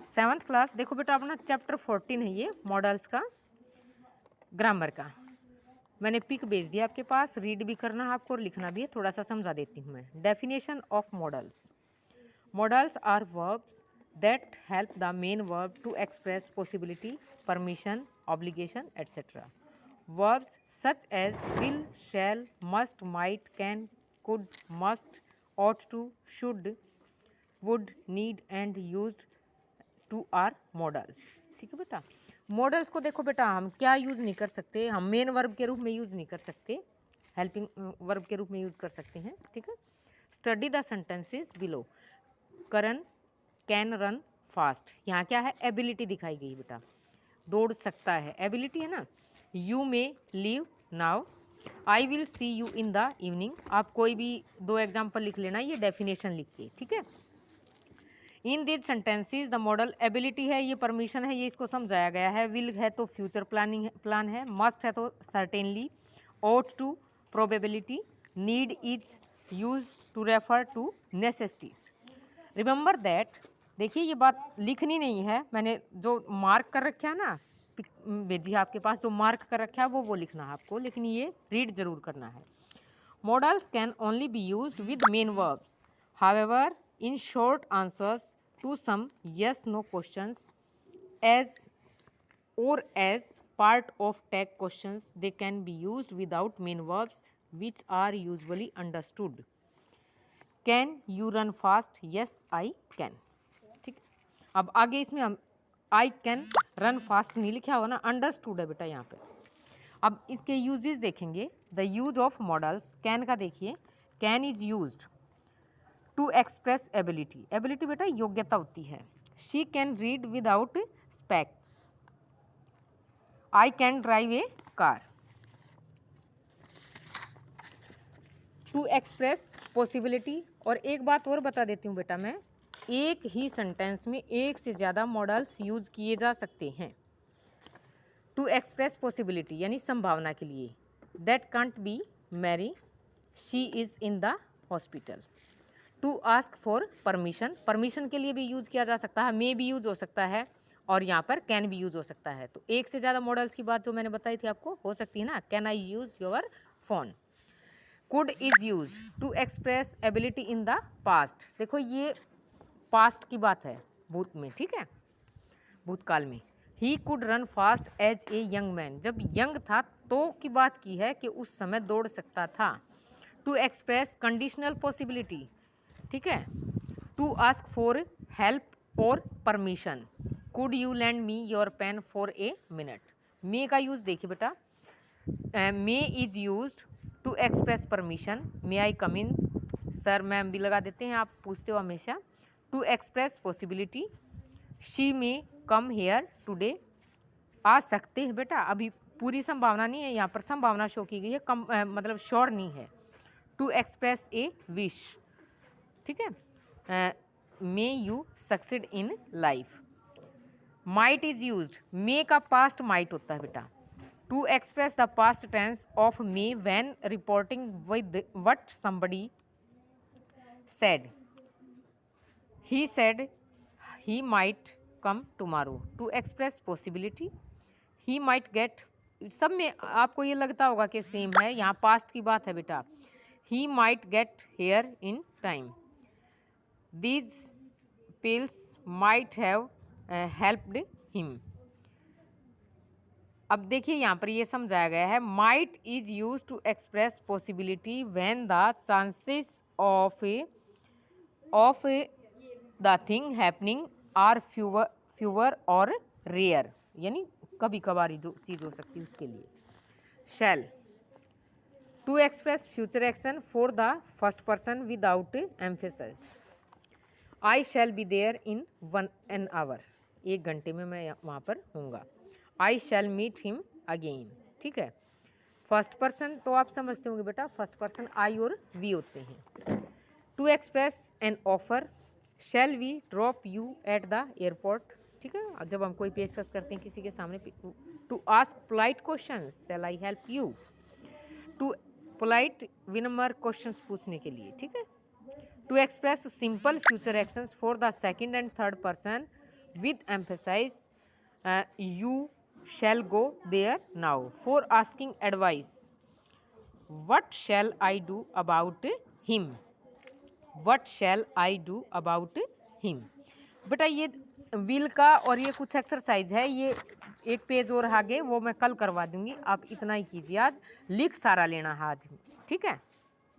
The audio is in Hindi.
7th class. देखो बेटा अपना चैप्टर 14 है ये मॉडल्स का, ग्रामर का। मैंने पिक भेज दिया आपके पास, रीड भी करना है आपको और लिखना भी है। थोड़ा सा समझा देती हूँ मैं। Definition of modals. Modals are verbs that help the main verb to express possibility, permission, obligation etcetera. Verbs such as will, shall, must, might, can, could, must, ought to, should, would, need and used to are modals। ठीक है बेटा। मॉडल्स को देखो बेटा हम क्या यूज़ नहीं कर सकते, हम मेन वर्ब के रूप में यूज़ नहीं कर सकते, हेल्पिंग वर्ब के रूप में यूज़ कर सकते हैं। ठीक है। Study the sentences below. Karan can run fast. यहाँ क्या है, एबिलिटी दिखाई गई बेटा, दौड़ सकता है, एबिलिटी है ना। You may leave now, I will see you in the evening. आप कोई भी 2 एग्जाम्पल लिख लेना, ये डेफिनेशन लिख के। ठीक है। In this sentences the model ability है, ये परमिशन है, ये इसको समझाया गया है। विल है तो फ्यूचर प्लान है, मस्ट है तो certainly, ought to probability, need is use to refer to necessity. Remember that, देखिए ये बात लिखनी नहीं है, मैंने जो मार्क कर रखा है ना, भेजी है आपके पास, जो मार्क कर रखा है वो लिखना है आपको, लेकिन ये रीड जरूर करना है। Modals can only be used with main verbs, however in short answers to some yes no questions as or as part of tag questions they can be used without main verbs which are usually understood। Can you run fast, yes I can. ठीक। अब आगे इसमें हम आई कैन रन फास्ट नहीं लिखा हुआ ना, अंडरस्टूड है बेटा यहाँ पे। अब इसके यूजेस देखेंगे। The use of modals, can का देखिए, can is used to express ability. Ability बेटा योग्यता होती है। She can read without spec, I can drive a car. To express possibility. और एक बात और बता देती हूँ बेटा मैं, एक ही सेंटेंस में एक से ज़्यादा मॉडल्स यूज किए जा सकते हैं। टू एक्सप्रेस पॉसिबिलिटी यानी संभावना के लिए, that can't be Mary, she is in the hospital. To ask for permission, permission के लिए भी यूज किया जा सकता है, मे भी यूज हो सकता है और यहाँ पर कैन भी यूज हो सकता है। तो एक से ज़्यादा मॉडल्स की बात जो मैंने बताई थी आपको हो सकती है ना। Can I use your phone. Could is use to express ability in the past. देखो ये पास्ट की बात है, भूत में। ठीक है, भूतकाल में। He could run fast as a young man, जब यंग था तो की बात की है कि उस समय दौड़ सकता था। To express conditional possibility. ठीक है। टू आस्क फॉर हेल्प और permission, could you lend me your pen for a minute. May का यूज देखिए बेटा, may is use to express permission, may I come in, sir ma'am भी लगा देते हैं, आप पूछते हो हमेशा। To express possibility, she may come here today, आ सकते हैं बेटा, अभी पूरी संभावना नहीं है, यहाँ पर संभावना शो की गई है, कम मतलब श्योर नहीं है। To express a wish. ठीक है। May you succeed in life. Might is used, may का पास्ट माइट होता है बेटा। To express the past tense of may when reporting with what somebody said, he said he might come tomorrow। to express possibility, he might get, सब में आपको ये लगता होगा कि सेम है, यहाँ पास्ट की बात है बेटा। he might get here in time, these pills might have helped him। अब देखिए यहाँ पर ये समझाया गया है, might is used to express possibility when the chances of the thing happening are fewer और रेयर, यानी कभी कभार जो चीज़ हो सकती है उसके लिए। Shall, to express future action for the first person without emphasis. I shall be there in 1 hour, 1 घंटे में मैं वहाँ पर हूँगा। I shall meet him again. ठीक है। फर्स्ट पर्सन तो आप समझते होंगे बेटा, फर्स्ट पर्सन आई और वी होते हैं। To express an offer, shall we drop you at the airport. ठीक है, जब हम कोई पेशकश करते हैं किसी के सामने। To ask polite question, shall I help you. To polite विनम्र क्वेश्चंस पूछने के लिए। ठीक है। To express simple future actions for the second and third person with emphasise you shall go there now for asking advice what shall I do about him, what shall I do about him. बेटा ये विल का और ये कुछ एक्सरसाइज है, ये एक पेज और आगे वो मैं कल करवा दूंगी, आप इतना ही कीजिए, आज लिख सारा लेना है आज, ठीक है।